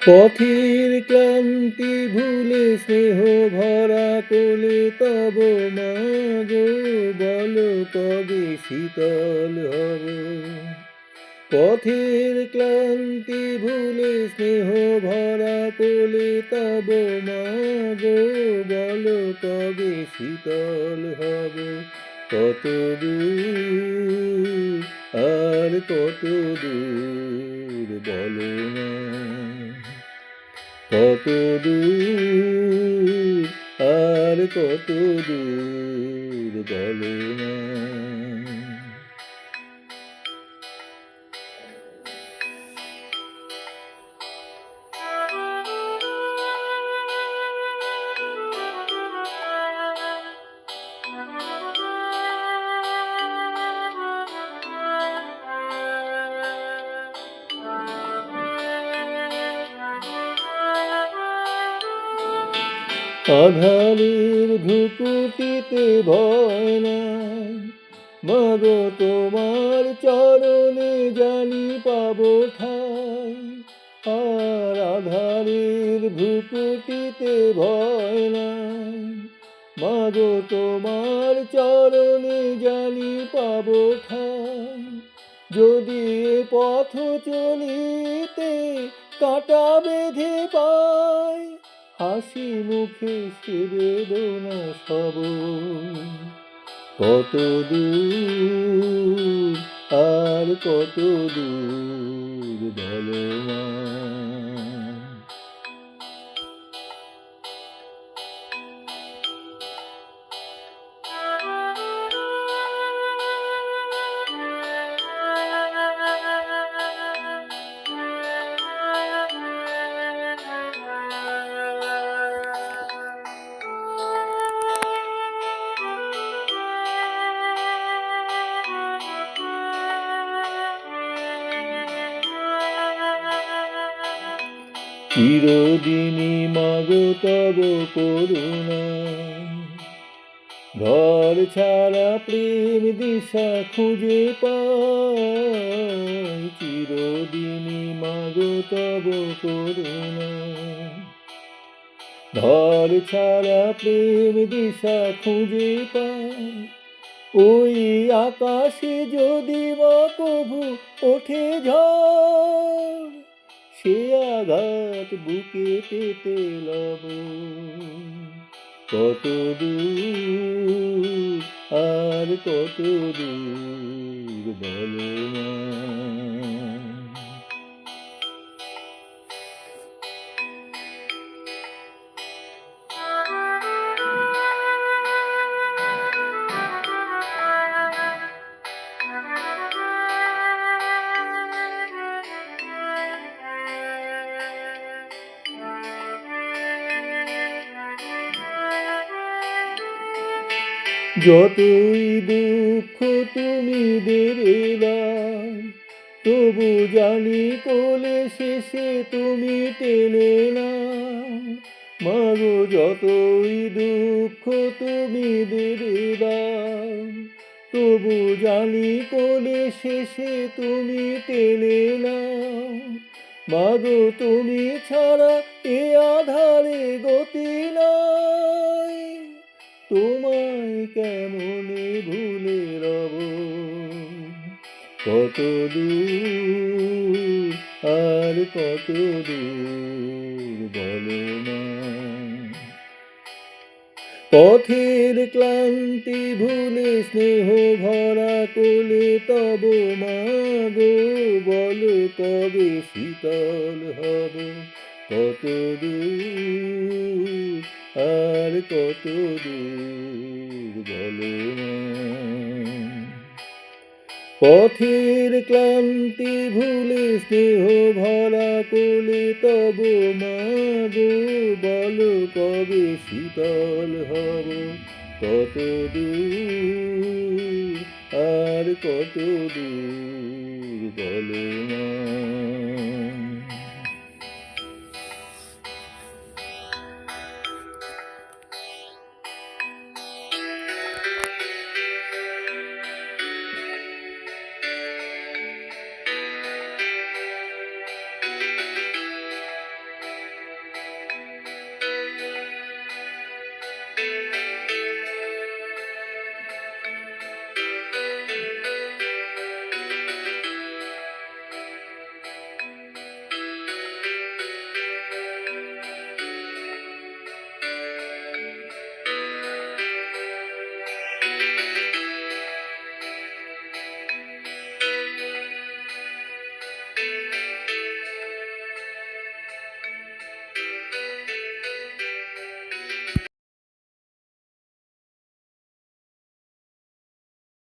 পথের ক্লান্তি ভুলে স্নেহ ভরা কোলে তব মাগো বলো কবে শীতল হব। পথের ক্লান্তি ভুলে স্নেহ ভরা কোলে তব মাগো বলো কবে শীতল হব। কত দূর আর কত দূর বলো না, কত দূর আর কত দূর বলো না। আধারের ভ্রুকুটিতে ভয় নাই, মাগো তোমার চরণে জানি পাবো ঠাই। আর আধারের ভ্রুকুটিতে ভয় নাই, মাগো তোমার চরণে জানি পাবো ঠাই। যদি এ পথ চলিতে কাঁটা বেঁধে পাই, হাসি মুখে সে বেদনা সব। কত দূর আর কত দূর বলো মা। চিরদিনই মাগো তব করুণা, ঘর ছাড়া প্রেম দিশা খুঁজে পাই। চিরদিনই মাগো তব করুণা, ঘর ছাড়া প্রেম দিশা খুঁজে পাই। ওই আকাশে যদি বা কভু ওঠে ঝড়, সে আঘাত বুকে পেতে লব। কত দূর আর কত দূর বলো না। যতই দুঃখ তুমি দেবে দাও, তবু জানি কোলে শেষে তুমি টেনে নাও। মাগো যতই দুঃখ তুমি দেবে দাও, তবু জানি কোলে শেষে তুমি টেনে নাও। মাগো তুমি ছাড়া এ আধারে গতি নাই, তোমায় কেমনে ভুলে রব। কত দূর আর কত দূর বলো না। পথের ক্লান্তি ভুলে স্নেহ ভরা কোলে তব মাগো বলো কবে শীতল হব। কত দূর আর কত দূর বলো না। পথের ক্লান্তি ভুলে স্নেহ ভরা কোলে তব মাগো বলো কবে শীতল হব। কত দূর আর কত দূর বলো না।